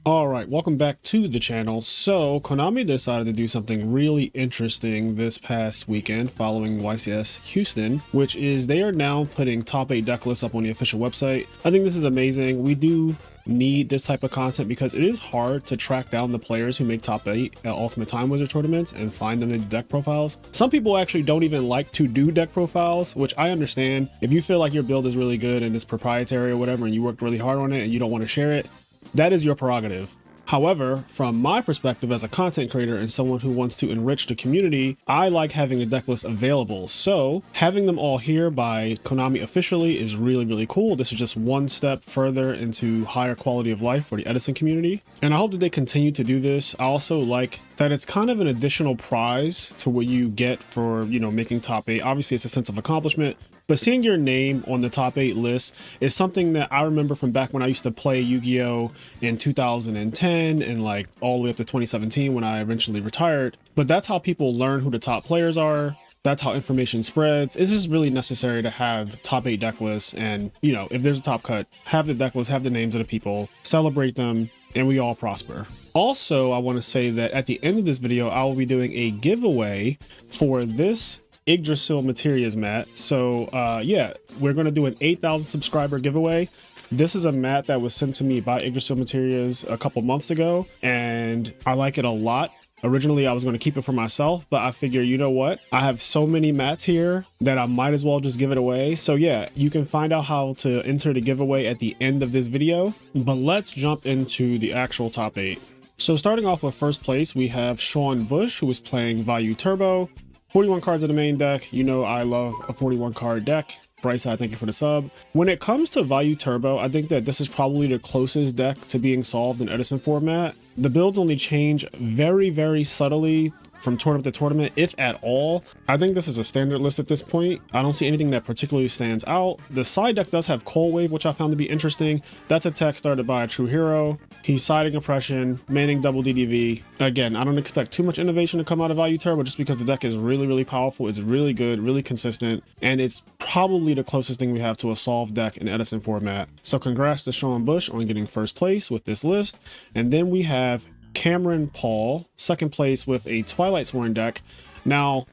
All right, welcome back to the channel. So Konami decided to do something really interesting this past weekend following YCS Houston, which is they are now putting top 8 deck lists up on the official website. I think this is amazing. We do need this type of content because it is hard to track down the players who make top 8 at Ultimate Time Wizard tournaments and find them in deck profiles. Some people actually don't even like to do deck profiles, which I understand. If you feel like your build is really good and it's proprietary or whatever and you worked really hard on it and you don't want to share it, that is your prerogative. However, from my perspective as a content creator and someone who wants to enrich the community, I like having a deck list available. So having them all here by Konami officially is really, really cool. This is just one step further into higher quality of life for the Edison community. And I hope that they continue to do this. I also like that it's kind of an additional prize to what you get for, making top 8. Obviously, it's a sense of accomplishment. But seeing your name on the top 8 list is something that I remember from back when I used to play Yu-Gi-Oh! In 2010 and like all the way up to 2017 when I eventually retired. But that's how people learn who the top players are. That's how information spreads. It's just really necessary to have top 8 deck lists. And, if there's a top cut, have the deck list, have the names of the people, celebrate them, and we all prosper. Also, I want to say that at the end of this video, I will be doing a giveaway for this Yggdrasil Materials mat. So yeah, we're going to do an 8,000 subscriber giveaway. This is a mat that was sent to me by Yggdrasil Materials a couple months ago, and I like it a lot. Originally, I was going to keep it for myself, but I figure, you know what? I have so many mats here that I might as well just give it away. So yeah, you can find out how to enter the giveaway at the end of this video, but let's jump into the actual top 8. So starting off with first place, we have Sean Bush, who is playing Vayu Turbo. 41 cards in the main deck. I love a 41 card deck. Bryce, I thank you for the sub. When it comes to Vayu Turbo, I think that this is probably the closest deck to being solved in Edison format. The builds only change very, very subtly from tournament to tournament, if at all. I think this is a standard list at this point. I don't see anything that particularly stands out. The side deck does have Cold Wave, which I found to be interesting. That's a tech started by a true hero. He's siding oppression, manning double DDV. Again, I don't expect too much innovation to come out of Vayu Turbo just because the deck is really, really powerful. It's really good, really consistent, and it's probably the closest thing we have to a solved deck in Edison format. So congrats to Sean Bush on getting first place with this list. And then we have Cameron Paul, second place with a Twilight Sworn deck. Now,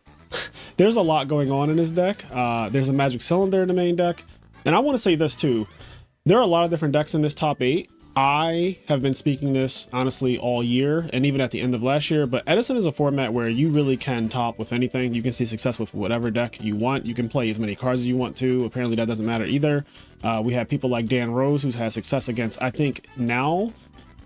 there's a lot going on in this deck. There's a Magic Cylinder in the main deck. And I want to say this too. There are a lot of different decks in this top 8. I have been speaking this honestly all year and even at the end of last year, but Edison is a format where you really can top with anything. You can see success with whatever deck you want. You can play as many cards as you want to. Apparently that doesn't matter either. We have people like Dan Rose who's had success against, I think now,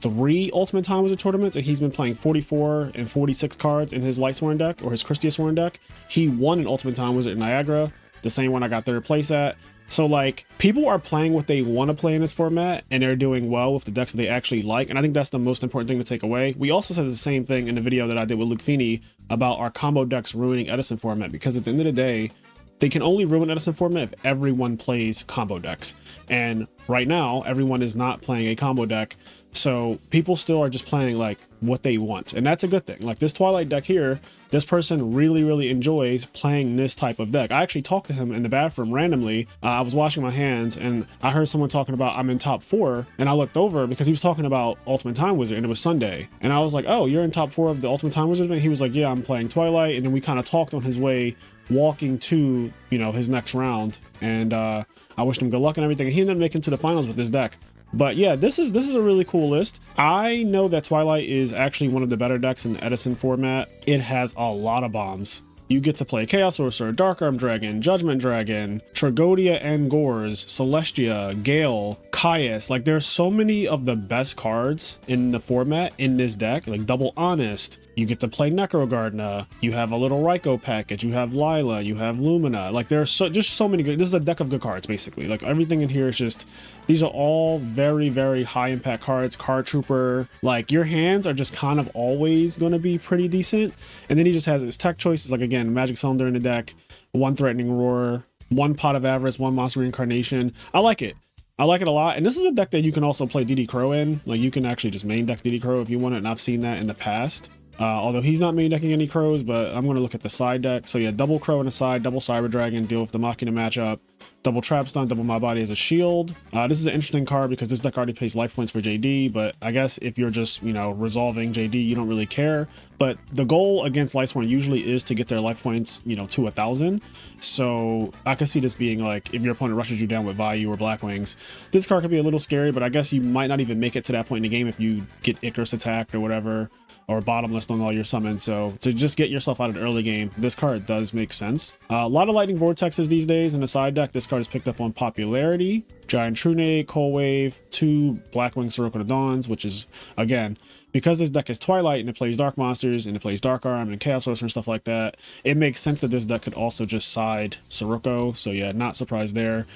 3 Ultimate Time Wizard tournaments, and he's been playing 44 and 46 cards in his Light Sworn deck or his Christia Sworn deck. He won an Ultimate Time Wizard in Niagara, the same one I got third place at. So like, people are playing what they want to play in this format and they're doing well with the decks that they actually like, and I think that's the most important thing to take away. We also said the same thing in the video that I did with Luke Feeney about our combo decks ruining Edison format, because at the end of the day, they can only ruin Edison format if everyone plays combo decks. And right now, everyone is not playing a combo deck. So people still are just playing like what they want. And that's a good thing. Like this Twilight deck here, this person really, really enjoys playing this type of deck. I actually talked to him in the bathroom randomly. I was washing my hands and I heard someone talking about I'm in top 4. And I looked over because he was talking about Ultimate Time Wizard and it was Sunday. And I was like, oh, you're in top 4 of the Ultimate Time Wizard? And he was like, yeah, I'm playing Twilight. And then we kind of talked on his way walking to, his next round. And I wished him good luck and everything. And he ended up making to the finals with this deck. But yeah, this is a really cool list. I know that Twilight is actually one of the better decks in the Edison format. It has a lot of bombs. You get to play Chaos Sorcerer, Dark Arm Dragon, Judgment Dragon, Tragodia and Gores, Celestia, Gale, Caius. Like there's so many of the best cards in the format in this deck, like Double Honest. You get to play Necrogardna. You have a little Raikou package. You have Lila. You have Lumina. Like there's just so many good. This is a deck of good cards basically. Like everything in here is just. These are all very, very high impact cards. Card Trooper. Like your hands are just kind of always going to be pretty decent. And then he just has his tech choices. Like again, Magic Cylinder in the deck, 1 Threatening Roar, 1 Pot of Avarice, 1 Monster Reincarnation. I like it. I like it a lot. And this is a deck that you can also play DD Crow in. Like you can actually just main deck DD Crow if you want it. And I've seen that in the past. Although he's not main decking any crows, but I'm going to look at the side deck. So yeah, double crow on the side, double cyber dragon, deal with the Machina matchup. double trap stun, double my body as a shield. This is an interesting card because this deck already pays life points for JD, but I guess if you're just, you know, resolving JD, you don't really care. But the goal against Lightsworn usually is to get their life points, you know, to 1,000. So I can see this being like, if your opponent rushes you down with Vayu or Black Wings, this card could be a little scary, but I guess you might not even make it to that point in the game if you get Icarus attacked or whatever, or bottomless on all your summons. So to just get yourself out of the early game, this card does make sense. A lot of Lightning Vortexes these days in the side deck. This card is picked up on popularity. Giant Trunade, Cold Wave, 2 Blackwing Sirocco the Dawns, which is, again, because this deck is Twilight and it plays Dark Monsters and it plays Dark Arm and Chaos Sorcerer and stuff like that, it makes sense that this deck could also just side Sirocco. So yeah, not surprised there.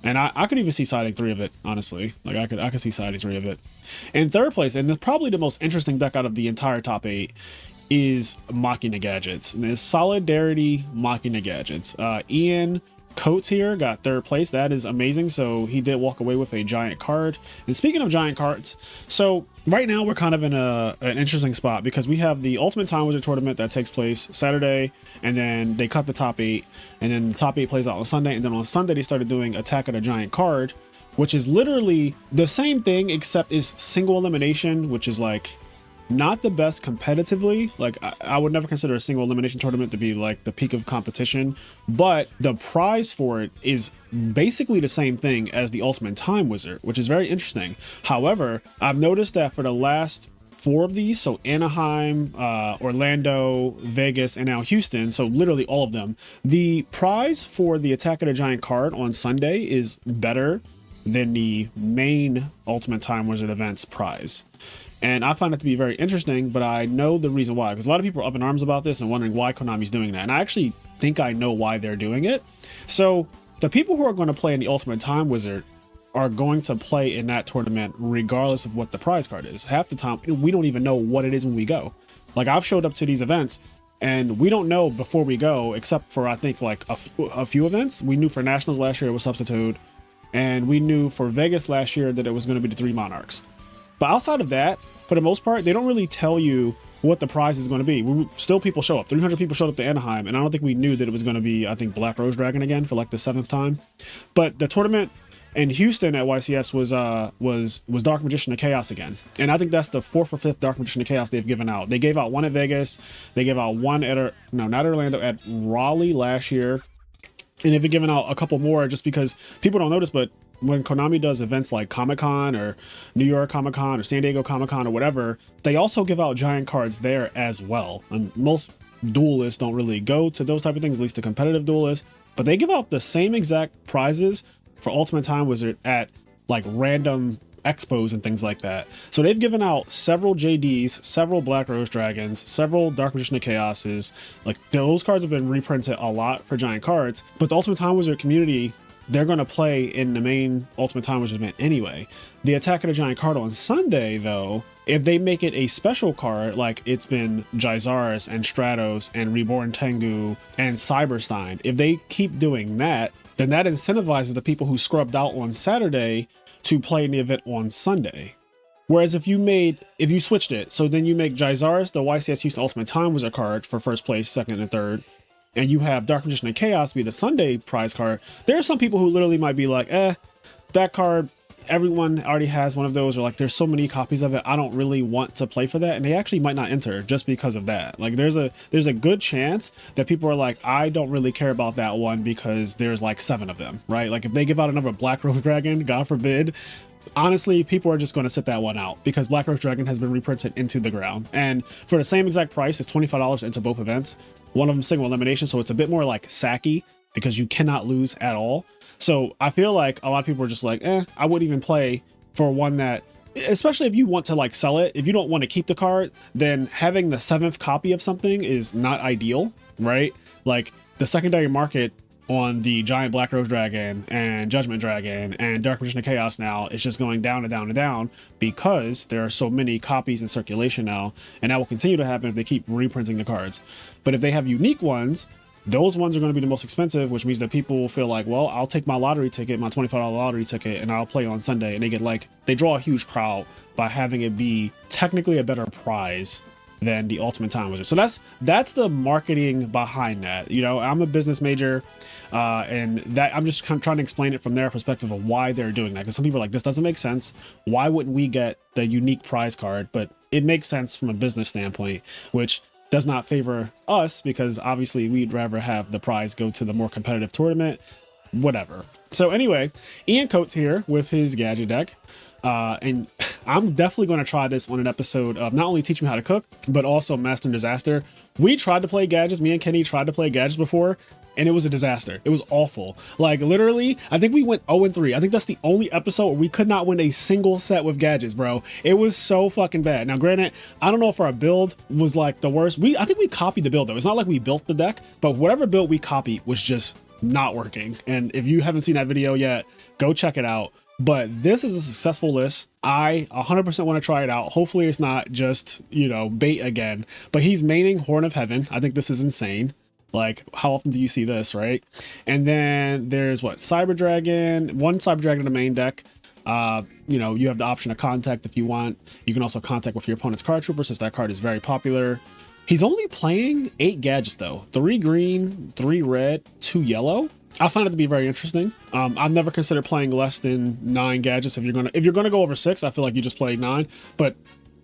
And I could even see siding 3 of it, honestly. Like I could see siding 3 of it. In third place, and probably the most interesting deck out of the entire top 8, is Machina Gadgets. And it's Solidarity Machina Gadgets. Ian Coates here got third place. That is amazing. So he did walk away with a giant card. And speaking of giant cards, so right now we're kind of in an interesting spot because we have the Ultimate Time Wizard tournament that takes place Saturday, and then they cut the top 8, and then the top 8 plays out on Sunday, and then on Sunday they started doing Attack of the Giant Card, which is literally the same thing except is single elimination, which is like not the best competitively. Like I would never consider a single elimination tournament to be like the peak of competition, but the prize for it is basically the same thing as the Ultimate Time Wizard, which is very interesting. However, I've noticed that for the last 4 of these, so Anaheim, Orlando, Vegas, and now Houston, so literally all of them, the prize for the Attack of the Giant card on Sunday is better than the main Ultimate Time Wizard event's prize. And I find it to be very interesting, but I know the reason why, because a lot of people are up in arms about this and wondering why Konami's doing that. And I actually think I know why they're doing it. So the people who are going to play in the Ultimate Time Wizard are going to play in that tournament regardless of what the prize card is. Half the time, we don't even know what it is when we go. Like I've showed up to these events and we don't know before we go, except for I think like a few events. We knew for Nationals last year it was Substitute, and we knew for Vegas last year that it was going to be the 3 Monarchs. But outside of that, for the most part, they don't really tell you what the prize is going to be. Still, people show up. 300 people showed up to Anaheim, and I don't think we knew that it was going to be, I think, Black Rose Dragon again for like the 7th time. But the tournament in Houston at YCS was Dark Magician of Chaos again. And I think that's the 4th or 5th Dark Magician of Chaos they've given out. They gave out 1 at Vegas. They gave out 1 at, not Orlando, at Raleigh last year. And they've been giving out a couple more just because people don't notice, but when Konami does events like Comic-Con or New York Comic-Con or San Diego Comic-Con or whatever, they also give out giant cards there as well. And most duelists don't really go to those type of things, at least the competitive duelists, but they give out the same exact prizes for Ultimate Time Wizard at like random expos and things like that. So they've given out several JDs, several Black Rose Dragons, several Dark Magician of Chaoses. Like those cards have been reprinted a lot for giant cards, but the Ultimate Time Wizard community, they're going to play in the main Ultimate Time Wizard event anyway. The Attack of the Giant card on Sunday, though, if they make it a special card, like it's been Jaizaris and Stratos and Reborn Tengu and Cyberstein, if they keep doing that, then that incentivizes the people who scrubbed out on Saturday to play in the event on Sunday. Whereas if you switched it, so then you make Jaizaris, the YCS Houston Ultimate Time Wizard card for first place, second, and third, and you have Dark Magician of Chaos be the Sunday prize card, there are some people who literally might be like, that card, everyone already has one of those, or like there's so many copies of it, I don't really want to play for that, and they actually might not enter just because of that. Like there's a good chance that people are like, I don't really care about that one because there's like 7 of them, right? Like if they give out another Black Rose Dragon, God forbid, honestly, people are just going to sit that one out because Black Rose Dragon has been reprinted into the ground. And for the same exact price, it's $25 into both events. One of them single elimination, so it's a bit more like Saki because you cannot lose at all. So I feel like a lot of people are just like, I wouldn't even play for one that, especially if you want to like sell it. If you don't want to keep the card, then having the 7th copy of something is not ideal, right? Like the secondary market on the giant Black Rose Dragon and Judgment Dragon and Dark Magician of Chaos now is just going down and down and down because there are so many copies in circulation now, and that will continue to happen if they keep reprinting the cards. But if they have unique ones, those ones are going to be the most expensive, which means that people will feel like, well, I'll take my lottery ticket, my $25 lottery ticket, and I'll play on Sunday. And they draw a huge crowd by having it be technically a better prize than the Ultimate Time Wizard. So that's the marketing behind that. You know, I'm a business major, and that I'm just kind of trying to explain it from their perspective of why they're doing that. Because some people are like, this doesn't make sense. Why wouldn't we get the unique prize card? But it makes sense from a business standpoint, which does not favor us because obviously we'd rather have the prize go to the more competitive tournament, whatever. So anyway, Ian Coates here with his gadget deck. And I'm definitely going to try this on an episode of not only Teach Me How to Cook, but also Master Disaster. We tried to play gadgets. Me and Kenny tried to play gadgets before, and it was a disaster. It was awful. Like literally, I think we went 0-3. I think that's the only episode where we could not win a single set with gadgets, bro. It was so fucking bad. Now, granted, I don't know if our build was like the worst. I think we copied the build though. It's not like we built the deck, but whatever build we copied was just not working. And if you haven't seen that video yet, go check it out. But this is a successful list. I 100% want to try it out. Hopefully it's not just, you know, bait again. But he's maining Horn of Heaven. I think this is insane. Like, how often do you see this, right? And then there's what? Cyber Dragon. One Cyber Dragon in the main deck. You know, you have the option of contact if you want. You can also contact with your opponent's card trooper since that card is very popular. He's only playing 8 gadgets though. 3 green, 3 red, 2 yellow. I find it to be very interesting. I've never considered playing less than 9 gadgets. If you're gonna go over 6, I feel like you just play 9. But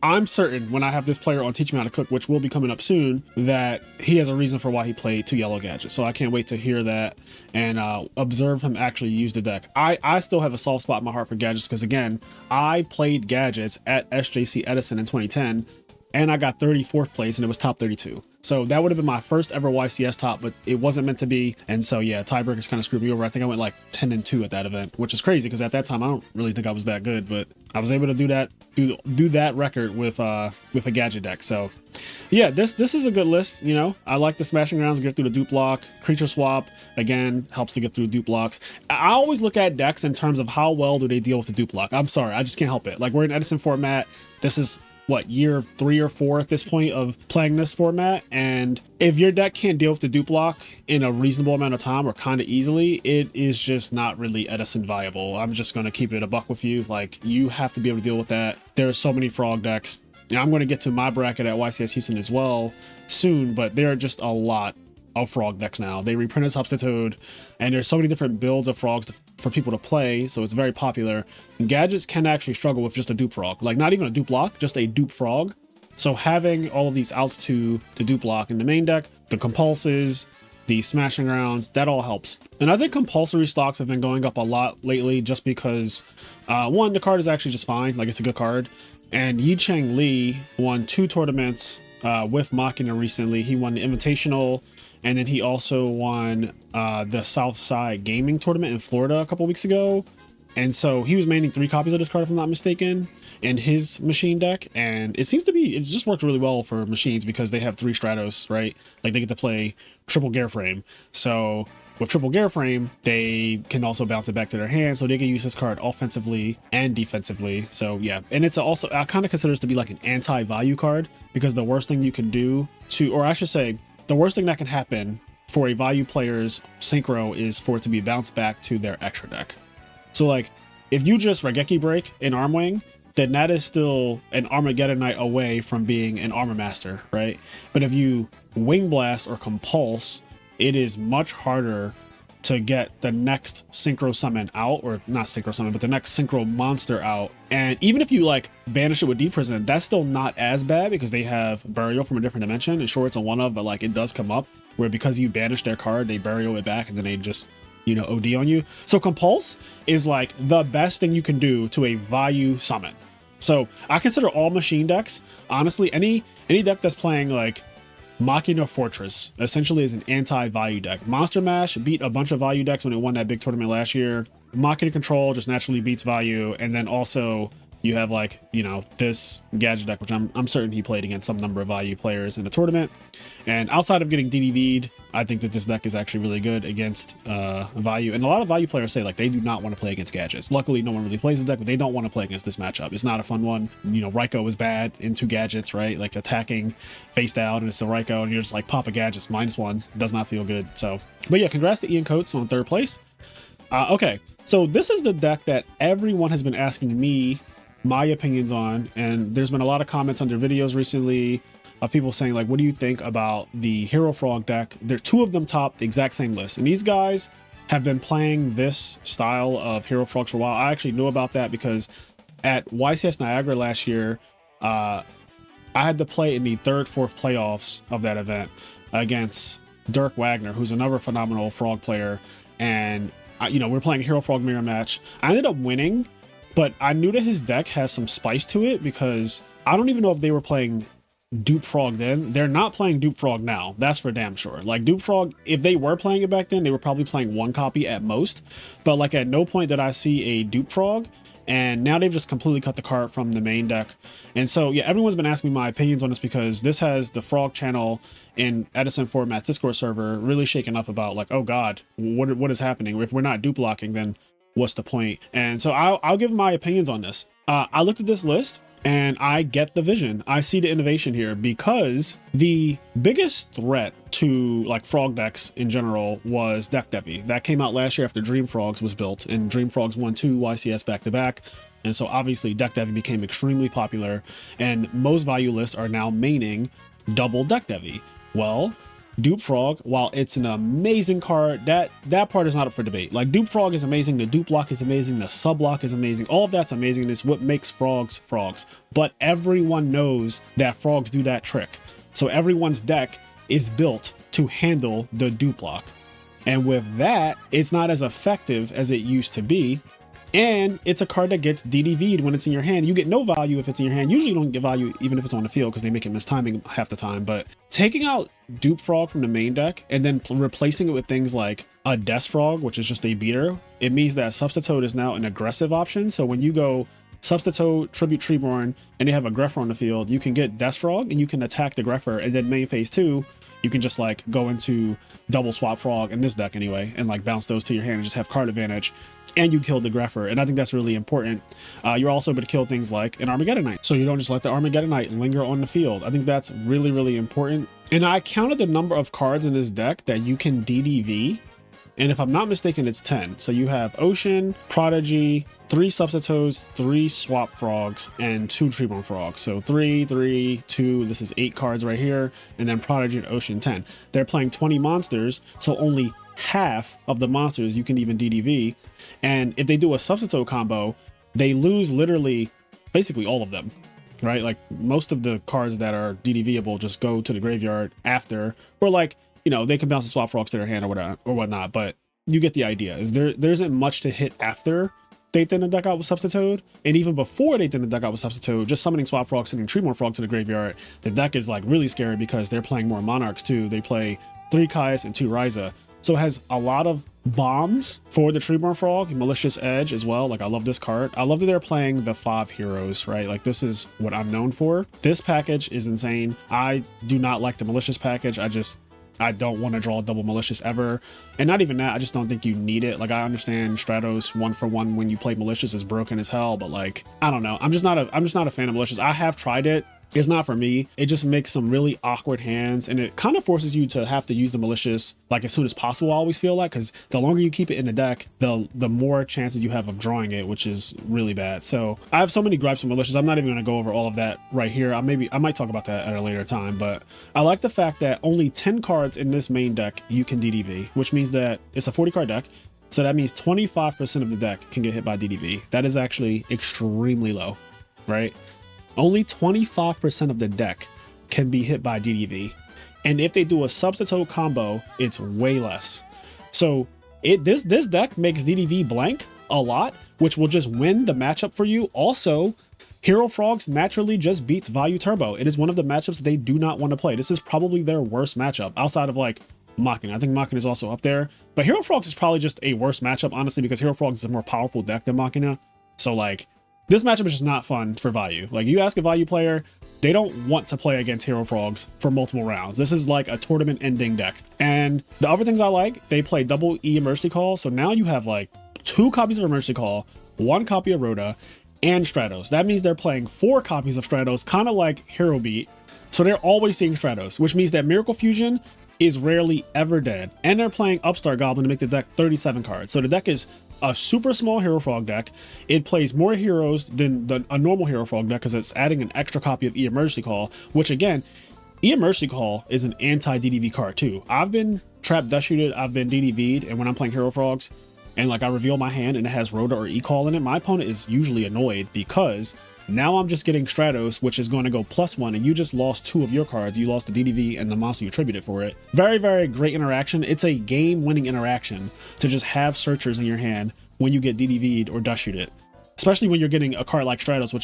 I'm certain when I have this player on Teach Me How to Cook, which will be coming up soon, that he has a reason for why he played 2 yellow gadgets. So I can't wait to hear that and observe him actually use the deck. I still have a soft spot in my heart for gadgets because again, I played gadgets at SJC Edison in 2010. And I got 34th place and it was top 32. So that would have been my first ever YCS top, but it wasn't meant to be. And so yeah, tiebreakers kind of screwed me over. I think I went like 10-2 at that event, which is crazy because at that time I don't really think I was that good, but I was able to do that record with a gadget deck. So yeah, this is a good list. You know, I like the smashing rounds, get through the dupe block. Creature swap again helps to get through dupe blocks. I always look at decks in terms of how well do they deal with the dupe block. I'm sorry, I just can't help it. Like we're in Edison format. This is what, year 3 or 4 at this point of playing this format, and if your deck can't deal with the dupe block in a reasonable amount of time or kind of easily, it is just not really Edison viable. I'm just going to keep it a buck with you. Like, you have to be able to deal with that. There are so many frog decks, and I'm going to get to my bracket at YCS Houston as well soon, but there are just a lot of frog decks now. They reprinted Substitute, and there's so many different builds of frogs for people to play, so it's very popular. And gadgets can actually struggle with just a dupe frog, like not even a dupe block, just a dupe frog. So having all of these outs to dupe block in the main deck, the compulses, the smashing rounds, that all helps. And I think compulsory stocks have been going up a lot lately just because one, the card is actually just fine, like it's a good card. And Yi Cheng Li won 2 tournaments with Machina recently. He won the Invitational, and then he also won the Southside Gaming Tournament in Florida a couple weeks ago. And so he was maining 3 copies of this card, if I'm not mistaken, in his machine deck. And it seems to be, it just works really well for machines because they have 3 Stratos, right? Like they get to play triple gear frame. So with triple gear frame, they can also bounce it back to their hand. So they can use this card offensively and defensively. So yeah, and it's also, I kind of consider this to be like an anti-Vayu card because the worst thing you can do to, or I should say, the worst thing that can happen for a Vayu player's synchro is for it to be bounced back to their extra deck. So like, if you just Raigeki break an Armwing, then that is still an Armageddon Knight away from being an Armor Master, right? But if you Wing Blast or Compulse, it is much harder to get the next Synchro Summon out, or not Synchro Summon, but the next Synchro Monster out. And even if you like banish it with Deep Prison, that's still not as bad because they have Burial from a different dimension. And sure, it's a one-of, but like it does come up where because you banish their card, they Burial it back and then they just, you know, OD on you. So Compulse is like the best thing you can do to a Vayu summon. So I consider all machine decks, honestly, any deck that's playing like Machina Fortress essentially is an anti-Vayu deck. Monster Mash beat a bunch of Vayu decks when it won that big tournament last year. Machina Control just naturally beats Vayu, and then also you have like, you know, this gadget deck, which I'm certain he played against some number of Vayu players in the tournament. And outside of getting DDV'd, I think that this deck is actually really good against Vayu. And a lot of Vayu players say like they do not want to play against gadgets. Luckily, no one really plays the deck, but they don't want to play against this matchup. It's not a fun one. You know, Raiko was bad into gadgets, right? Like attacking face down, and it's a Raiko, and you're just like pop a gadgets -1. Does not feel good. So, but yeah, congrats to Ian Coates on 3rd place. Okay, so this is the deck that everyone has been asking me my opinions on, and there's been a lot of comments under videos recently of people saying like, what do you think about the Hero Frog deck? There are two of them top the exact same list, and these guys have been playing this style of Hero Frogs for a while. I actually knew about that because at YCS Niagara last year, I had to play in the fourth playoffs of that event against Dirk Wagner, who's another phenomenal Frog player. And, we're playing a Hero Frog mirror match. I ended up winning, but I knew that his deck has some spice to it because I don't even know if they were playing Dupe Frog then. They're not playing Dupe Frog now. That's for damn sure. Like Dupe Frog, if they were playing it back then, they were probably playing one copy at most. But like at no point did I see a Dupe Frog. And now they've just completely cut the card from the main deck. And so, yeah, everyone's been asking me my opinions on this because this has the Frog channel in Edison Format's Discord server really shaken up about like, oh God, what is happening? If we're not dupe blocking, then what's the point? And so I'll give my opinions on this. I looked at this list and I get the vision. I see the innovation here because the biggest threat to like Frog decks in general was Deck Devi. That came out last year after Dream Frogs was built, and Dream Frogs won 2 YCS back to back. And so obviously Deck Devi became extremely popular, and most Vayu lists are now maining double Deck Devi. Well, Dupe Frog, while it's an amazing card, that part is not up for debate. Like Dupe Frog is amazing, the Dupe block is amazing, the sub block is amazing, all of that's amazing. It's what makes frogs frogs. But everyone knows that frogs do that trick. So everyone's deck is built to handle the Dupe block. And with that, it's not as effective as it used to be. And it's a card that gets DDV'd when it's in your hand. You get no value if it's in your hand. Usually you don't get value even if it's on the field because they make it miss timing half the time. But taking out Dupe Frog from the main deck and then replacing it with things like a Death Frog, which is just a beater, it means that Substitute is now an aggressive option. So when you go Substitute, Tribute Treeborn, and they have a Greffer on the field, you can get Death Frog and you can attack the Greffer, and then main phase 2, you can just like go into double swap Frog in this deck anyway, and like bounce those to your hand and just have card advantage, and you kill the Greffer. And I think that's really important. You're also able to kill things like an Armageddonite, so you don't just let the Armageddonite linger on the field. I think that's really, really important. And I counted the number of cards in this deck that you can DDV, and if I'm not mistaken, it's 10. So you have Ocean, Prodigy, 3 Substitutes, 3 Swap Frogs, and 2 Treeborn Frogs. So 3, 3, 2, this is 8 cards right here, and then Prodigy and Ocean 10. They're playing 20 monsters, so only half of the monsters you can even DDV. And if they do a Substitute combo, they lose literally basically all of them, right? Like most of the cards that are DDVable just go to the graveyard after, or like, they can bounce the Swap Frogs to their hand or whatnot, but you get the idea. There isn't much to hit after they thin the deck out with Substitute, and even before they thin the deck out with Substitute, just summoning Swap Frog, sending Treeborn Frog to the graveyard, the deck is like really scary because they're playing more Monarchs too. They play 3 Kai's and 2 Ryza. So it has a lot of bombs for the Treeborn Frog, Malicious Edge as well. Like I love this card. I love that they're playing the 5 heroes, right? Like this is what I'm known for. This package is insane. I do not like the Malicious package. I don't want to draw double Malicious ever. And not even that, I just don't think you need it. Like I understand Stratos 1-for-1 when you play Malicious is broken as hell, but like, I don't know. I'm just not a fan of Malicious. I have tried it. It's not for me. It just makes some really awkward hands, and it kind of forces you to have to use the Malicious like as soon as possible. I always feel like, because the longer you keep it in the deck, the more chances you have of drawing it, which is really bad. So I have so many gripes with Malicious. I'm not even going to go over all of that right here. I might talk about that at a later time, but I like the fact that only 10 cards in this main deck you can DDV, which means that it's a 40 card deck. So that means 25% of the deck can get hit by DDV. That is actually extremely low, right? Only 25% of the deck can be hit by DDV. And if they do a Substitute combo, it's way less. So this deck makes DDV blank a lot, which will just win the matchup for you. Also, Hero Frogs naturally just beats Vayu Turbo. It is one of the matchups that they do not want to play. This is probably their worst matchup outside of like Machina. I think Machina is also up there, but Hero Frogs is probably just a worse matchup, honestly, because Hero Frogs is a more powerful deck than Machina. So like, this matchup is just not fun for Vayu. Like you ask a Vayu player, they don't want to play against Hero Frogs for multiple rounds. This is like a tournament ending deck. And the other things I like, they play double E Emergency Call. So now you have like 2 copies of Emergency Call, 1 copy of Rhoda, and Stratos. That means they're playing 4 copies of Stratos, kind of like Hero Beat. So they're always seeing Stratos, which means that Miracle Fusion is rarely ever dead. And they're playing Upstart Goblin to make the deck 37 cards. So the deck is a super small Hero Frog deck. It plays more heroes than a normal Hero Frog deck because it's adding an extra copy of Emergency Call, which again, Emergency Call is an anti-DDV card too. I've been trap dust shooted, I've been DDV'd, and when I'm playing Hero Frogs and like I reveal my hand and it has Rhoda or E-Call in it, my opponent is usually annoyed because now I'm just getting Stratos, which is going to go +1, and you just lost 2 of your cards. You lost the DDV and the monster you attributed for it. Very, very great interaction. It's a game-winning interaction to just have searchers in your hand when you get DDV'd or dust shoot it. Especially when you're getting a card like Stratos,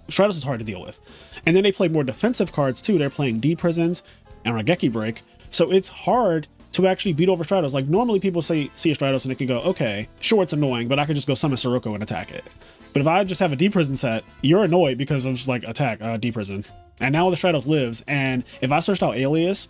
Stratos is hard to deal with. And then they play more defensive cards too. They're playing D-Prisons and Raigeki Break. So it's hard to actually beat over Stratos. Like normally people see a Stratos and they can go, okay, sure, it's annoying, but I could just go summon Sirocco and attack it. But if I just have a D-Prison set, you're annoyed because of just like attack D-Prison. And now the Stratos lives. And if I searched out Alias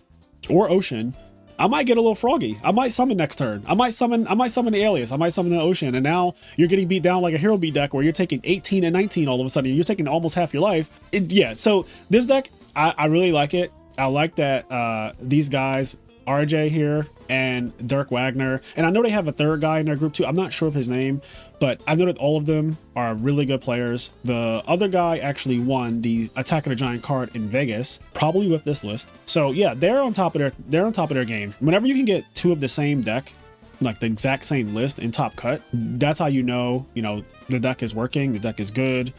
or Ocean, I might get a little froggy. I might summon next turn. I might summon the Alias. I might summon the Ocean. And now you're getting beat down like a Hero Beat deck where you're taking 18 and 19 all of a sudden. You're taking almost half your life. Yeah, so this deck, I really like it. I like that these guys, RJ here and Dirk Wagner, and I know they have a third guy in their group too. I'm not sure of his name, but I know that all of them are really good players. The other guy actually won the Attack of the Giant card in Vegas, probably with this list. So yeah, they're on top of their game. Whenever you can get 2 of the same deck, like the exact same list in Top Cut, that's how you know the deck is working, the deck is good.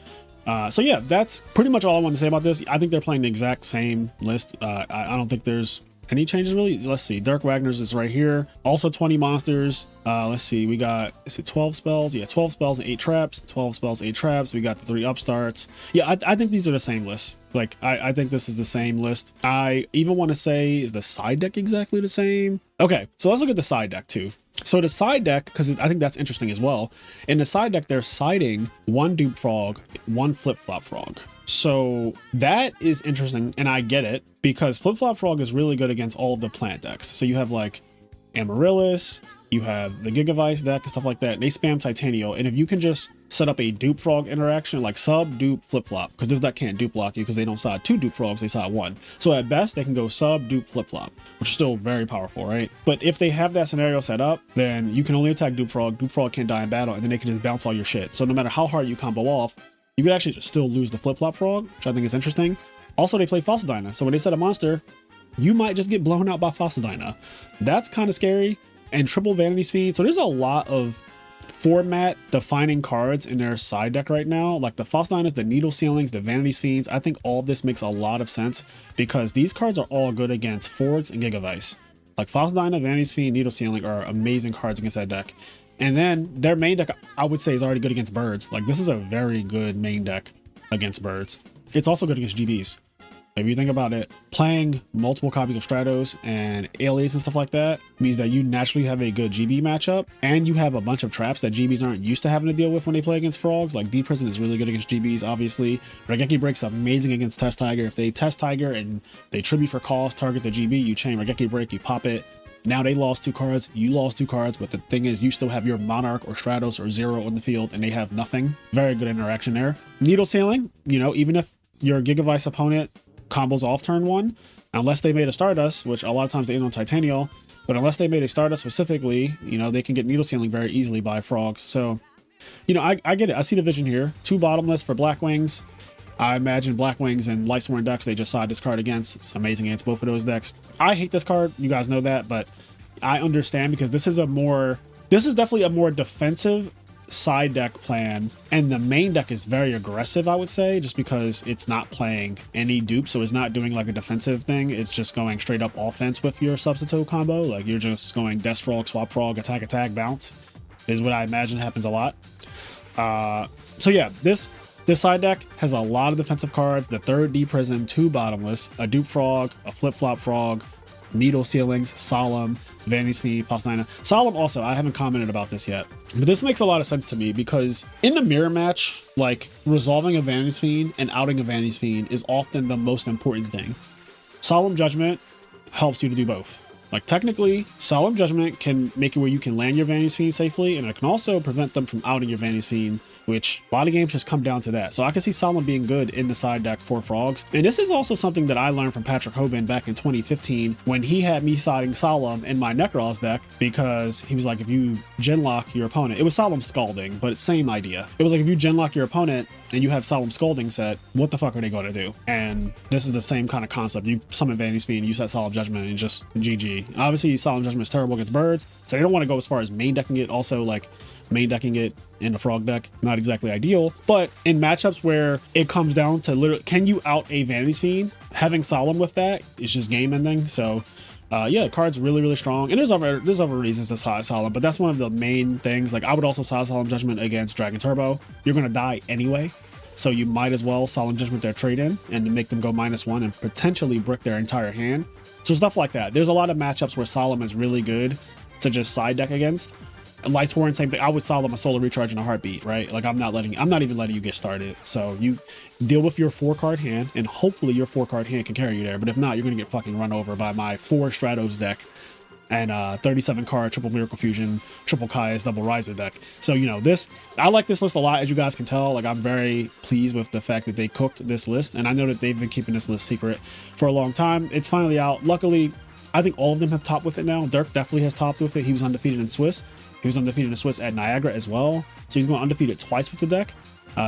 So yeah, that's pretty much all I want to say about this. I think they're playing the exact same list. I don't think there's any changes really. Let's see, Dirk Wagner's is right here, also 20 monsters. Let's see, we got, is it 12 spells? Yeah, 12 spells and 8 traps. 12 spells, 8 traps. We got the 3 upstarts. Yeah, I think these are the same lists. Like I think this is the same list. I even want to say, is the side deck exactly the same? Okay, so let's look at the side deck too. So the side deck, because I think that's interesting as well. In the side deck, they're siding 1 dupe frog, 1 flip-flop frog. So that is interesting, and I get it, because flip-flop frog is really good against all of the plant decks. So you have like Amaryllis, you have the Gigavice deck and stuff like that. They spam Titanio, and if you can just set up a dupe frog interaction, like sub, dupe, flip-flop, because this deck can't dupe block you because they don't side 2 dupe frogs, they side 1. So at best, they can go sub, dupe, flip-flop, which is still very powerful, right? But if they have that scenario set up, then you can only attack dupe frog can't die in battle, and then they can just bounce all your shit. So no matter how hard you combo off, you could actually just still lose the flip-flop frog, which I think is interesting. Also, they play Fossil Dyna, so when they set a monster, you might just get blown out by Fossil Dyna. That's kind of scary. And triple Vanity Fiend. So there's a lot of format defining cards in their side deck right now, like the Fossil Dynas, the Needle Ceilings, the Vanity Fiends. I think all of this makes a lot of sense because these cards are all good against Forgs and Gigavice. Like Fossil Dyna, Vanity Fiend, Needle Ceiling are amazing cards against that deck. And then their main deck, I would say, is already good against birds. Like this is a very good main deck against birds. It's also good against GBs. If you think about it, playing multiple copies of Stratos and Alias and stuff like that means that you naturally have a good GB matchup, and you have a bunch of traps that GBs aren't used to having to deal with when they play against frogs. Like D-Prison is really good against GBs, obviously. Raigeki Break's amazing against Test Tiger. If they Test Tiger and they tribute for cost, target the GB, you chain Raigeki Break, you pop it. Now they lost 2 cards, you lost 2 cards, but the thing is you still have your Monarch or Stratos or Zero on the field and they have nothing. Very good interaction there. Needle Ceiling, even if your Gigavice opponent combos off turn 1, unless they made a Stardust, which a lot of times they end on Titanial, but unless they made a Stardust specifically, they can get Needle Ceiling very easily by frogs. So, I get it. I see the vision here. 2 bottomless for Blackwings. I imagine Blackwings and Lightsworn decks, they just side this card against. It's amazing against both of those decks. I hate this card. You guys know that, but I understand because this is definitely a more defensive side deck plan, and the main deck is very aggressive, I would say, just because it's not playing any dupes, so it's not doing like a defensive thing. It's just going straight up offense with your substitute combo. Like you're just going Death Frog, Swap Frog, attack, bounce is what I imagine happens a lot. So yeah, this side deck has a lot of defensive cards. The 3rd D-Prison, 2 bottomless, a dupe frog, a flip-flop frog, Needle Ceilings, Solemn, Vanity Fiend, Fossil Dyna. Solemn also, I haven't commented about this yet, but this makes a lot of sense to me because in the mirror match, like resolving a Vanity Fiend and outing a Vanity Fiend is often the most important thing. Solemn Judgment helps you to do both. Like technically, Solemn Judgment can make it where you can land your Vanity Fiend safely, and it can also prevent them from outing your Vanity Fiend which a lot of games just come down to that. So I can see Solemn being good in the side deck for Frogs. And this is also something that I learned from Patrick Hoban back in 2015 when he had me siding Solemn in my Necros deck, because he was like, if you genlock your opponent, it was Solemn Scalding, but same idea. It was like, if you genlock your opponent and you have Solemn Scalding set, what the fuck are they going to do? And this is the same kind of concept. You summon Vanity's Fiend, you set Solemn Judgment, and just GG. Obviously, Solemn Judgment is terrible against birds, so they don't want to go as far as main decking it. Also, like, main decking it in the Frog deck, not exactly ideal. But in matchups where it comes down to literally, can you out a Vanity's Fiend? Having Solemn with that is just game ending. So yeah, the card's really, really strong. And there's other reasons to side Solemn, but that's one of the main things. Like, I would also side Solemn Judgment against Dragon Turbo. You're gonna die anyway, so you might as well Solemn Judgment their trade in and make them go -1 and potentially brick their entire hand. So stuff like that. There's a lot of matchups where Solemn is really good to just side deck against. Lights Horn, same thing. I would Solemn a Solar Recharge in a heartbeat, right? Like, I'm not even letting you get started. So you deal with your 4-card hand, and hopefully your 4-card hand can carry you there. But if not, you're gonna get fucking run over by my 4 Stratos deck and 37 card triple Miracle Fusion, triple Kai's, double Riser deck. So, you know, I like this list a lot, as you guys can tell. Like, I'm very pleased with the fact that they cooked this list, and I know that they've been keeping this list secret for a long time. It's finally out. Luckily, I think all of them have topped with it now. Dirk definitely has topped with it. He was undefeated in Swiss. He was undefeated in Swiss at Niagara as well. So he's going undefeated twice with the deck.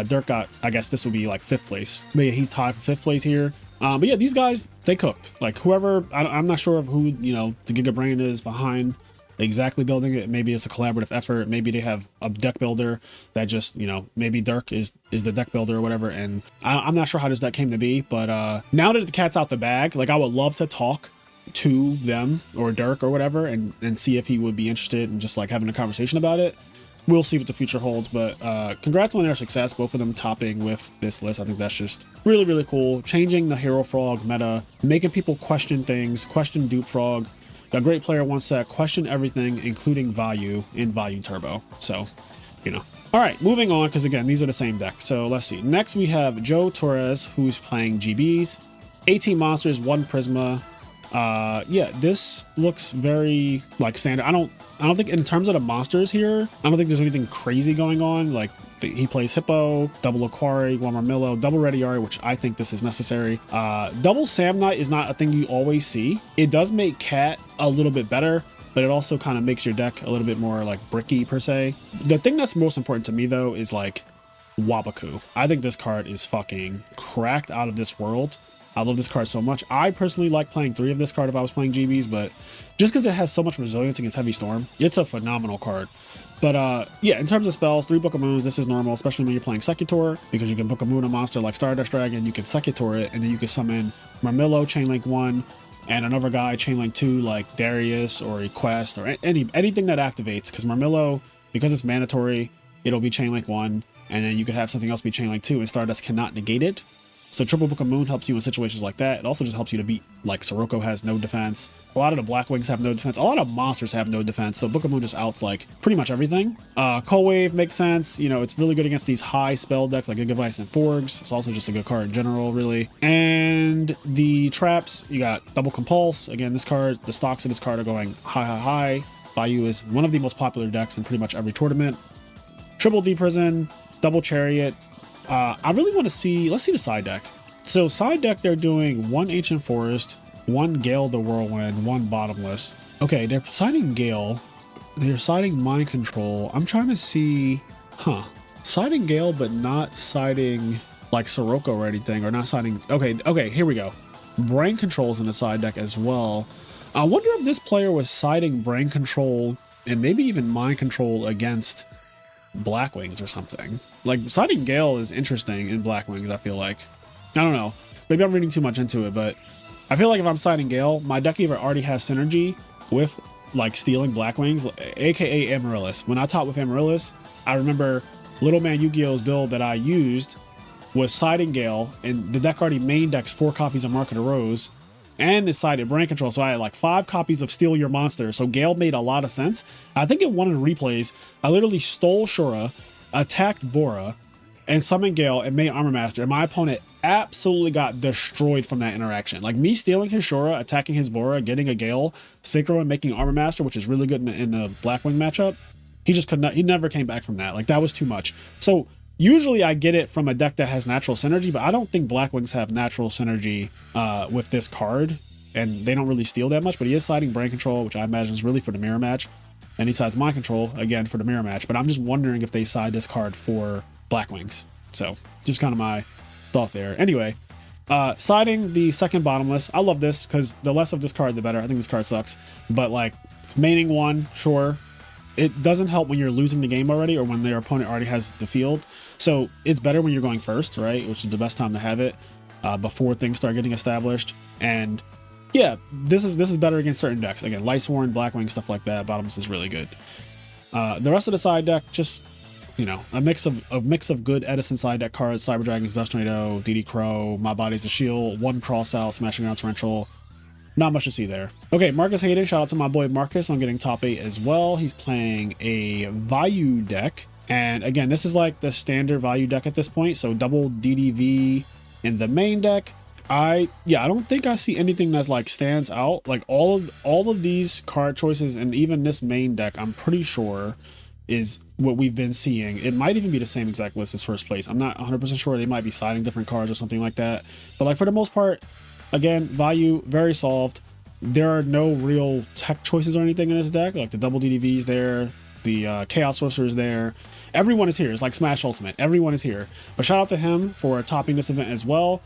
Dirk got, I guess this would be like 5th place. But yeah, he's tied for 5th place here. But yeah, these guys, they cooked. Like, whoever, I'm not sure of who, you know, the Giga Brain is behind exactly building it. Maybe it's a collaborative effort. Maybe they have a deck builder that just, you know, maybe Dirk is the deck builder or whatever. And I'm not sure how this deck came to be. But now that the cat's out the bag, like, I would love to talk to them or Dirk or whatever and see if he would be interested in just like having a conversation about it. We'll see what the future holds, but congrats on their success, both of them topping with this list. I think that's just really, really cool. Changing the Hero Frog meta, making people question things, question Dupe Frog. A great player once said, question everything, including Vayu in Vayu Turbo. So, you know. All right, moving on, because again, these are the same deck. So let's see. Next, we have Joe Torres, who's playing GBs, 18 monsters, 1 Prisma. Yeah, this looks very like standard. I don't think in terms of the monsters here, I don't think there's anything crazy going on. Like, he plays Hippo, double Aquari, 1 Marmillo, double Rediari, which I think this is necessary. Double Samnite is not a thing you always see. It does make Cat a little bit better, but it also kind of makes your deck a little bit more like bricky per se. The thing that's most important to me though is like Wabaku. I think this card is fucking cracked out of this world. I love this card so much. I personally like playing 3 of this card if I was playing GBs, but just because it has so much resilience against Heavy Storm, it's a phenomenal card. But yeah, in terms of spells, 3 Book of Moons, this is normal, especially when you're playing Secutor, because you can Book of Moon a monster like Stardust Dragon, you can Secutor it, and then you can summon Marmillo, Chainlink 1, and another guy, Chainlink 2, like Darius or Equest, or anything that activates, because Marmillo, because it's mandatory, it'll be Chainlink 1, and then you could have something else be Chainlink 2, and Stardust cannot negate it. So triple Book of Moon helps you in situations like that. It also just helps you to beat, like, Sirocco has no defense. A lot of the Black Wings have no defense. A lot of monsters have no defense. So Book of Moon just outs, like, pretty much everything. Cold Wave makes sense. You know, it's really good against these high spell decks like Gigavice and Forgs. It's also just a good card in general, really. And the traps, you got Double Compulse. Again, this card, the stocks of this card are going high, high, high. Vayu is one of the most popular decks in pretty much every tournament. Triple D Prison, Double Chariot. I really want to see, let's see the side deck. So side deck, they're doing 1 Ancient Forest, 1 Gale the Whirlwind, 1 Bottomless. Okay, they're siding Gale. They're siding Mind Control. I'm trying to see, siding Gale, but not siding like Sirocco or anything, or not siding. Okay, here we go. Brain Control's in the side deck as well. I wonder if this player was siding Brain Control and maybe even Mind Control against Black Wings or something. Like, siding Gale is interesting in Black Wings, I feel like. I don't know. Maybe I'm reading too much into it, but I feel like if I'm siding Gale, my deck either already has synergy with, like, stealing Black Wings, aka Amaryllis. When I taught with Amaryllis, I remember Little Man Yugioh's build that I used was siding Gale, and the deck already main decks 4 copies of Mark of the Rose, and it sided Brain Control, so I had like 5 copies of Steal Your Monster, so Gale made a lot of sense. I think it won in replays. I literally stole Shura, attacked Bora, and summoned Gale and made Armor Master, and my opponent absolutely got destroyed from that interaction. Like, me stealing his Shura, attacking his Bora, getting a Gale, Synchro, and making Armor Master, which is really good in the Blackwing matchup, he just could not, he never came back from that. Like, that was too much. So Usually I get it from a deck that has natural synergy, but I don't think Blackwings have natural synergy with this card, and they don't really steal that much. But he is siding Brain Control, which I imagine is really for the mirror match, and he sides Mind Control again for the mirror match. But I'm just wondering if they side this card for Blackwings. So just kind of my thought there. Anyway, siding the second bottomless. I love this because the less of this card, the better. I think this card sucks, but like it's maining one, sure. It doesn't help when you're losing the game already or when their opponent already has the field. So it's better when you're going first, right? Which is the best time to have it before things start getting established. And yeah, this is better against certain decks. Again, Lightsworn, Blackwing, stuff like that. Bottomless is really good. The rest of the side deck, just, you know, a mix of good Edison side deck cards: Cyber Dragons, Dust Tornado, DD Crow, My Body's a Shield, one cross out, Smashing Down Torrential. Not much to see there. Okay, Marcus Hayden, shout out to my boy Marcus on getting top 8 as well. He's playing a Vayu deck. And again, this is like the standard Vayu deck at this point. So double DDV in the main deck. I don't think I see anything that's like stands out. Like all of these card choices and even this main deck, I'm pretty sure is what we've been seeing. It might even be the same exact list as first place. I'm not 100% sure. They might be siding different cards or something like that. But like for the most part, again, Vayu, very solved. There are no real tech choices or anything in this deck. Like the double DDV's there, the Chaos Sorcerer is there. Everyone is here. It's like Smash Ultimate. Everyone is here. But shout out to him for topping this event as well.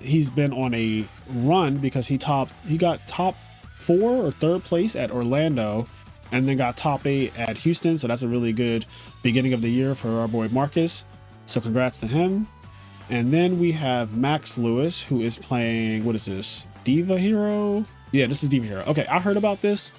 He's been on a run because he got top 4 or 3rd place at Orlando and then got top 8 at Houston. So that's a really good beginning of the year for our boy Marcus. So congrats to him. And then we have Max Lewis, who is playing, what is this, D.Va Hero? Yeah, this is D.Va Hero. Okay, I heard about this,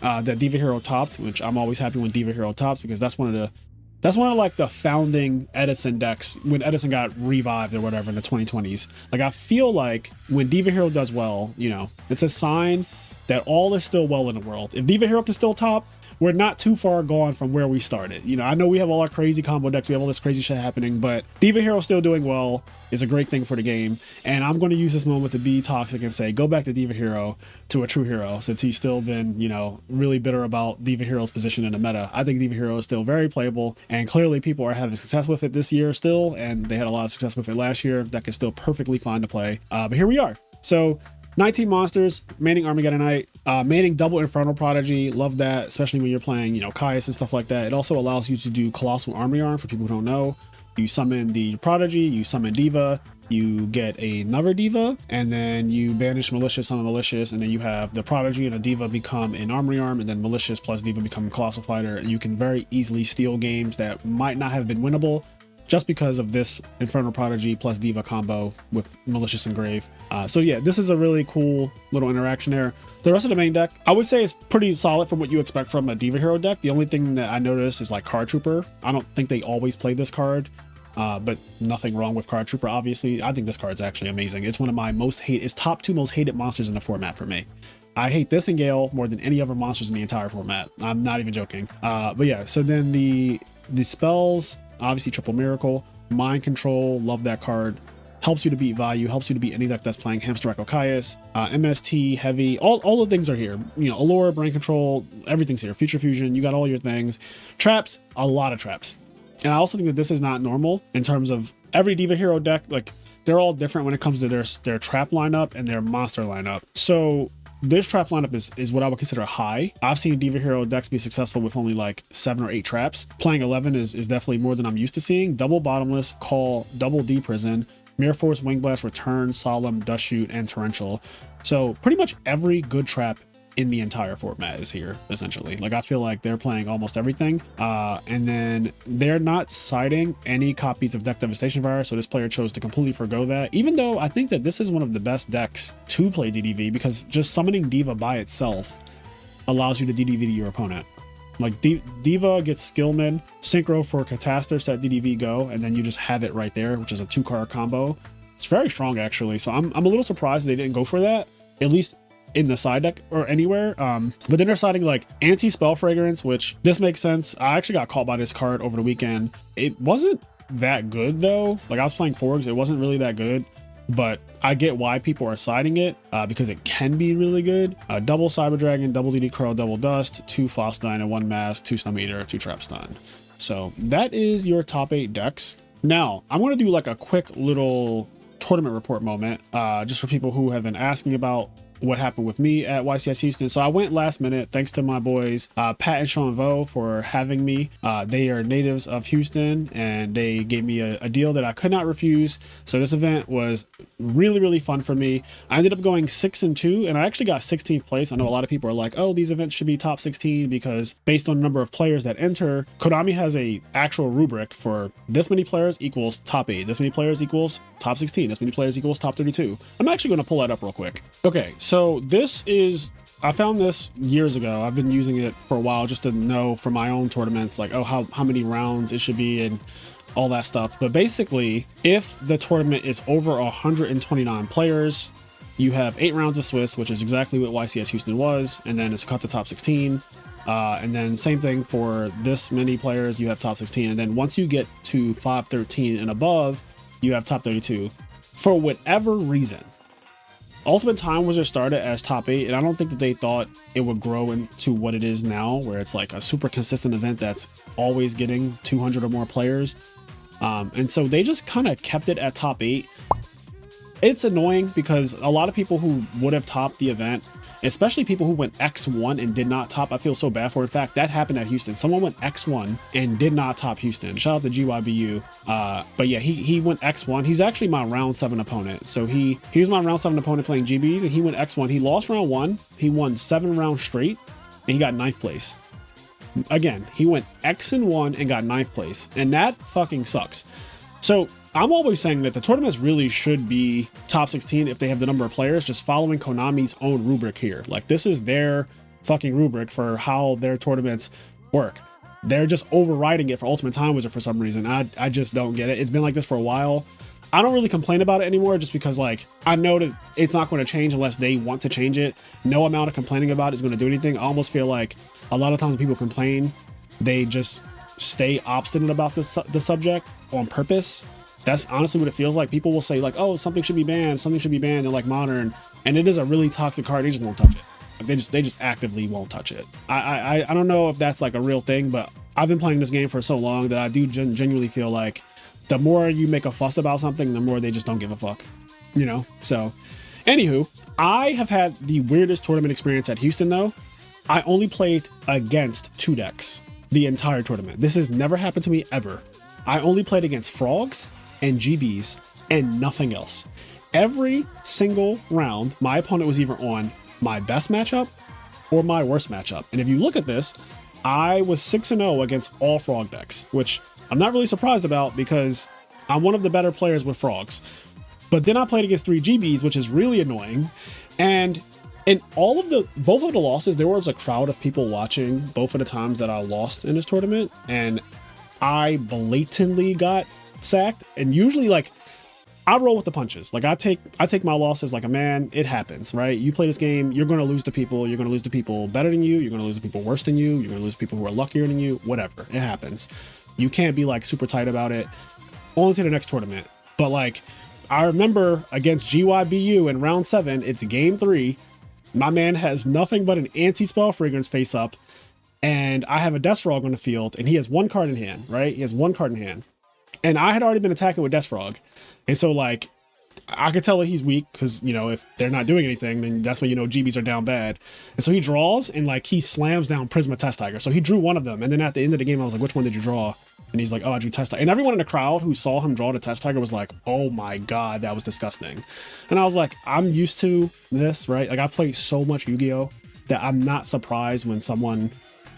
that D.Va Hero topped, which I'm always happy when D.Va Hero tops because that's one of like the founding Edison decks when Edison got revived or whatever in the 2020s. Like I feel like when D.Va Hero does well, you know, it's a sign that all is still well in the world. If D.Va Hero can still top, we're not too far gone from where we started. You know, I know we have all our crazy combo decks, we have all this crazy shit happening, but D.Va Hero still doing well is a great thing for the game. And I'm going to use this moment to be toxic and say, go back to D.Va Hero to a true hero, since he's still been, you know, really bitter about D.Va Hero's position in the meta. I think D.Va Hero is still very playable, and clearly people are having success with it this year still, and they had a lot of success with it last year. That is still perfectly fine to play. But here we are. So 19 monsters, maining Armageddonite, maining double Infernal Prodigy. Love that, especially when you're playing, you know, Caius and stuff like that. It also allows you to do Colossal Army Arm for people who don't know. You summon the Prodigy, you summon D.Va, you get another D.Va, and then you banish Malicious on the Malicious, and then you have the Prodigy and the D.Va become an Armory Arm, and then Malicious plus D.Va become Colossal Fighter, and you can very easily steal games that might not have been winnable just because of this Infernal Prodigy plus D.Va combo with Malicious Engrave. So yeah, this is a really cool little interaction there. The rest of the main deck, I would say, is pretty solid from what you expect from a D.Va Hero deck. The only thing that I noticed is like Card Trooper. I don't think they always play this card, but nothing wrong with Card Trooper, obviously. I think this card's actually amazing. It's one of my it's top 2 most hated monsters in the format for me. I hate this and Gale more than any other monsters in the entire format. I'm not even joking. But yeah, so then the spells, obviously Triple Miracle, Mind Control, love that card. Helps you to beat Vayu, helps you to beat any deck that's playing Hamster Echo Caius, MST, Heavy, all the things are here. You know, Allure, Brain Control, everything's here. Future Fusion, you got all your things. Traps, a lot of traps. And I also think that this is not normal in terms of every D.Va Hero deck. Like, they're all different when it comes to their trap lineup and their monster lineup. So this trap lineup is what I would consider high. I've seen D.Va Hero decks be successful with only like 7 or 8 traps. Playing 11 is definitely more than I'm used to seeing. Double Bottomless, Call, Double D Prison, Mirror Force, Wing Blast, Return, Solemn, Dust Shoot, and Torrential. So pretty much every good trap in the entire format is here, essentially. Like, I feel like they're playing almost everything. And then they're not citing any copies of Deck Devastation Virus, so this player chose to completely forgo that, even though I think that this is one of the best decks to play DDV, because just summoning D.Va by itself allows you to DDV to your opponent. Like, D.Va gets Skillman, Synchro for Catastor, set DDV go, and then you just have it right there, which is a 2-card combo. It's very strong, actually, so I'm a little surprised they didn't go for that, at least in the side deck or anywhere. But then they're siding like Anti-Spell Fragrance, which this makes sense. I actually got caught by this card over the weekend. It wasn't that good though. Like, I was playing Forgs, it wasn't really that good, but I get why people are siding it, because it can be really good. Double Cyber Dragon, double DD Crow, double Dust, 2 Fosdine, and 1 Mask, 2 Stun Meter, 2 Trap Stun. So that is your top 8 decks. Now I'm going to do like a quick little tournament report moment, just for people who have been asking about what happened with me at YCS Houston. So I went last minute, thanks to my boys Pat and Sean Vo for having me. They are natives of Houston and they gave me a deal that I could not refuse. So this event was really fun for me. I ended up going 6-2 and I actually got 16th place. I know a lot of people are like, oh, these events should be top 16 because based on the number of players that enter, Konami has a actual rubric for this many players equals top 8, this many players equals top 16, this many players equals top 32. I'm actually going to pull that up real quick. Okay, so this is, I found this years ago. I've been using it for a while just to know for my own tournaments, like, oh, how many rounds it should be and all that stuff. But basically, if the tournament is over 129 players, you have 8 rounds of Swiss, which is exactly what YCS Houston was, and then it's cut to top 16. And then same thing for this many players, you have top 16. And then once you get to 513 and above, you have top 32. For whatever reason, Ultimate Time Wizard started as top 8, and I don't think that they thought it would grow into what it is now, where it's like a super consistent event that's always getting 200 or more players. And so they just kind of kept it at top 8. It's annoying because a lot of people who would have topped the event, especially people who went X1 and did not top, I feel so bad for. In fact, that happened at Houston. Someone went X1 and did not top Houston. Shout out to GYBU. But yeah, he went X1. He's actually my round 7 opponent. So he was my round 7 opponent playing GBs, and he went X1. He lost round 1. He won 7 rounds straight, and he got 9th place. Again, he went X and 1 and got 9th place, and that fucking sucks. So I'm always saying that the tournaments really should be top 16 if they have the number of players, just following Konami's own rubric here. Like, this is their fucking rubric for how their tournaments work. They're just overriding it for Ultimate Time Wizard for some reason. I just don't get it. It's been like this for a while. I don't really complain about it anymore just because, like, I know that it's not going to change unless they want to change it. No amount of complaining about it is going to do anything. I almost feel like a lot of times when people complain, they just stay obstinate about the subject on purpose. That's honestly what it feels like. People will say like, oh, something should be banned, in like Modern, and it is a really toxic card. They just won't touch it. Like, they just actively won't touch it. I don't know if that's like a real thing, but I've been playing this game for so long that I do genuinely feel like the more you make a fuss about something, the more they just don't give a fuck, you know? So anywho, I have had the weirdest tournament experience at Houston though. I only played against 2 decks the entire tournament. This has never happened to me ever. I only played against Frogs and GBs and nothing else. Every single round, my opponent was either on my best matchup or my worst matchup. And if you look at this, I was 6-0 against all Frog decks, which I'm not really surprised about because I'm one of the better players with Frogs. But then I played against 3 GBs, which is really annoying. And in both of the losses, there was a crowd of people watching both of the times that I lost in this tournament. And I blatantly got sacked. And usually, like, I roll with the punches. Like, I take my losses like a man. It happens, right? You play this game, you're going to lose to people. You're going to lose to people better than you. You're going to lose to people worse than you. You're going to lose to people who are luckier than you. Whatever. It happens. You can't be like super tight about it. Only to the next tournament. But like, I remember against GYBU in round 7, it's game 3. My man has nothing but an anti-spell fragrance face up. And I have a Death Frog on the field, and he has 1 card in hand, right? He has 1 card in hand. And I had already been attacking with Death Frog. And so, like, I could tell that he's weak because, you know, if they're not doing anything, then that's when, you know, GBs are down bad. And so he draws and, like, he slams down Prisma Test Tiger. So he drew one of them. And then at the end of the game, I was like, which one did you draw? And he's like, oh, I drew Test Tiger. And everyone in the crowd who saw him draw the Test Tiger was like, oh my God, that was disgusting. And I was like, I'm used to this, right? Like, I've played so much Yu-Gi-Oh! That I'm not surprised when someone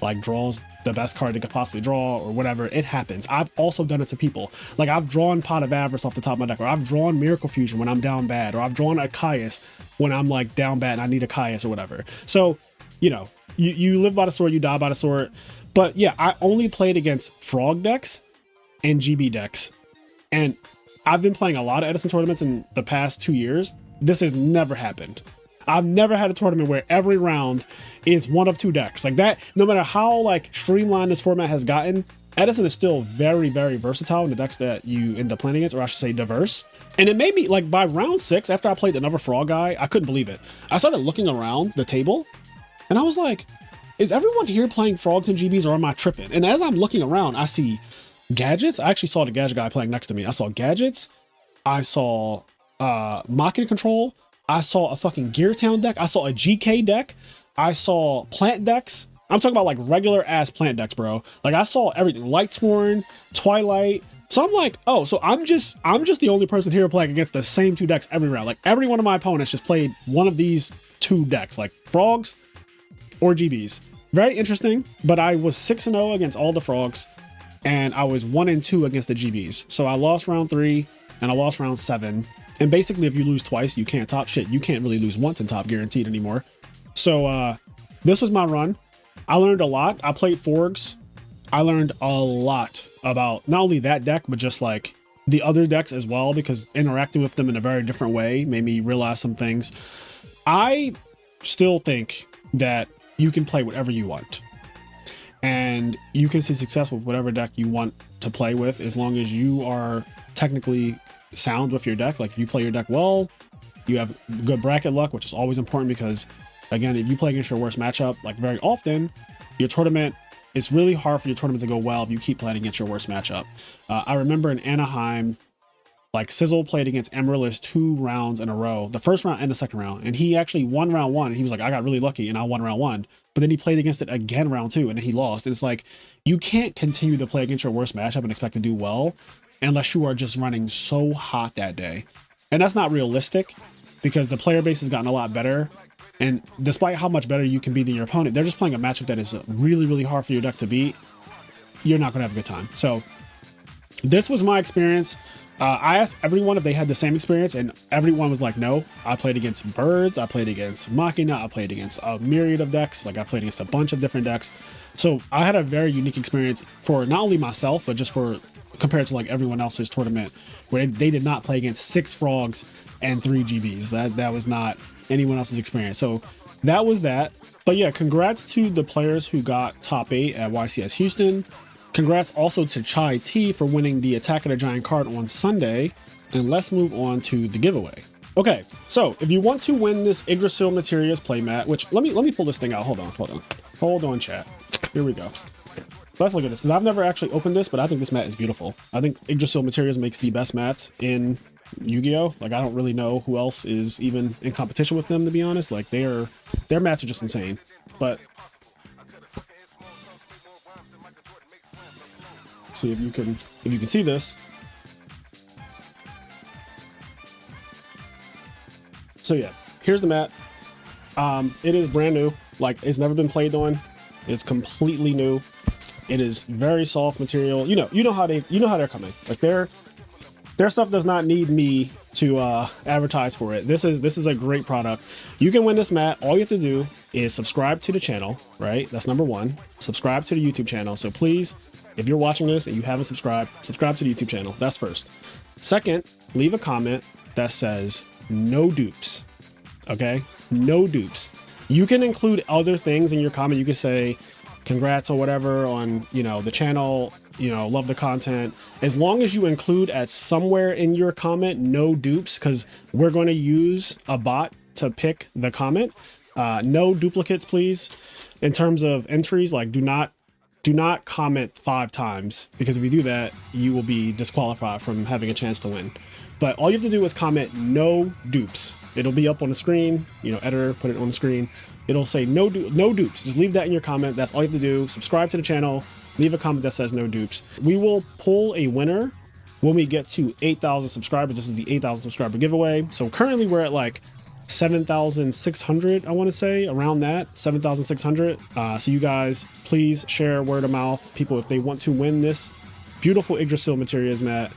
like draws the best card they could possibly draw or whatever. It happens. I've also done it to people. Like, I've drawn Pot of Avarice off the top of my deck, or I've drawn Miracle Fusion when I'm down bad, or I've drawn a Caius when I'm like down bad and I need a Caius or whatever. So, you know, you live by the sword, you die by the sword. But yeah, I only played against Frog decks and GB decks. And I've been playing a lot of Edison tournaments in the past 2 years. This has never happened. I've never had a tournament where every round is one of 2 decks like that. No matter how like streamlined this format has gotten, Edison is still very, very versatile in the decks that you end up playing against, or I should say diverse. And it made me, like, by round 6, after I played another Frog guy, I couldn't believe it. I started looking around the table and I was like, is everyone here playing frogs and GBs, or am I tripping? And as I'm looking around, I see gadgets. I actually saw the gadget guy playing next to me. I saw gadgets. I saw Machina control. I saw a fucking Gear Town deck. I saw a GK deck. I saw plant decks. I'm talking about like regular ass plant decks, bro. Like I saw everything. Lightsworn, Twilight. So I'm like, oh, so I'm just the only person here playing against the same two decks every round. Like every one of my opponents just played one of these two decks, like frogs or GBs. Very interesting, but I was 6-0 against all the frogs, and I was 1-2 against the GBs. So I lost round 3 and I lost round 7. And basically, if you lose twice, you can't top shit. You can't really lose once in top guaranteed anymore. So this was my run. I learned a lot. I played Forgs. I learned a lot about not only that deck, but just like the other decks as well, because interacting with them in a very different way made me realize some things. I still think that you can play whatever you want, and you can see success with whatever deck you want to play with, as long as you are technically sound with your deck. Like if you play your deck well, you have good bracket luck, which is always important, because again, if you play against your worst matchup, like very often, your tournament, it's really hard for your tournament to go well if you keep playing against your worst matchup. I remember in Anaheim, like Sizzle played against Amaryllis 2 rounds in a row, the first round and the second round, and he actually won round 1. And he was like, I got really lucky and I won round 1. But then he played against it again round 2 and then he lost. And it's like, you can't continue to play against your worst matchup and expect to do well unless you are just running so hot that day. And that's not realistic, because the player base has gotten a lot better. And despite how much better you can be than your opponent, they're just playing a matchup that is really, really hard for your deck to beat. You're not going to have a good time. So this was my experience. I asked everyone if they had the same experience, and everyone was like, no. I played against Birds. I played against Machina. I played against a myriad of decks. Like I played against a bunch of different decks. So I had a very unique experience for not only myself, but just for compared to like everyone else's tournament, where they did not play against 6 frogs and 3 GBs. That was not anyone else's experience. So that was that. But yeah, congrats to the players who got top 8 at YCS Houston. Congrats also to Chai T for winning the Attack of the Giant card on Sunday. And let's move on to the giveaway. Okay, so if you want to win this Yggdrasil Materials playmat, which let me pull this thing out. Hold on, chat. Here we go. Let's look at this, because I've never actually opened this, but I think this mat is beautiful. I think Yggdrasil Materials makes the best mats in Yu-Gi-Oh! Like I don't really know who else is even in competition with them, to be honest. Like their mats are just insane. But see if you can see this. So yeah, here's the mat. It is brand new. Like it's never been played on. It's completely new. It is very soft material. You know how they're coming. Like their stuff does not need me to advertise for it. This is a great product. You can win this mat. All you have to do is subscribe to the channel, right? That's number 1. Subscribe to the YouTube channel. So please, if you're watching this and you haven't subscribed, subscribe to the YouTube channel. That's first. Second, leave a comment that says no dupes. Okay? No dupes. You can include other things in your comment. You can say congrats or whatever on, the channel, love the content. As long as you include at somewhere in your comment no dupes, because we're going to use a bot to pick the comment. No duplicates, please. In terms of entries, like do not comment 5 times, because if you do that, you will be disqualified from having a chance to win. But all you have to do is comment no dupes. It'll be up on the screen. Editor, put it on the screen. It'll say no dupes. Just leave that in your comment. That's all you have to do. Subscribe to the channel. Leave a comment that says no dupes. We will pull a winner when we get to 8,000 subscribers. This is the 8,000 subscriber giveaway. So currently we're at like 7,600, I want to say, around that, 7,600. So you guys, please share word of mouth. People, if they want to win this beautiful Yggdrasil Materials mat,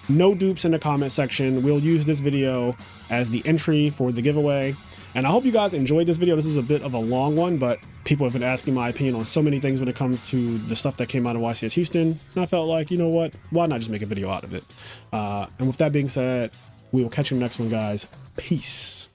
no dupes in the comment section. We'll use this video as the entry for the giveaway. And I hope you guys enjoyed this video. This is a bit of a long one, but people have been asking my opinion on so many things when it comes to the stuff that came out of YCS Houston. And I felt like, you know what? Why not just make a video out of it? And with that being said, we will catch you in the next one, guys. Peace.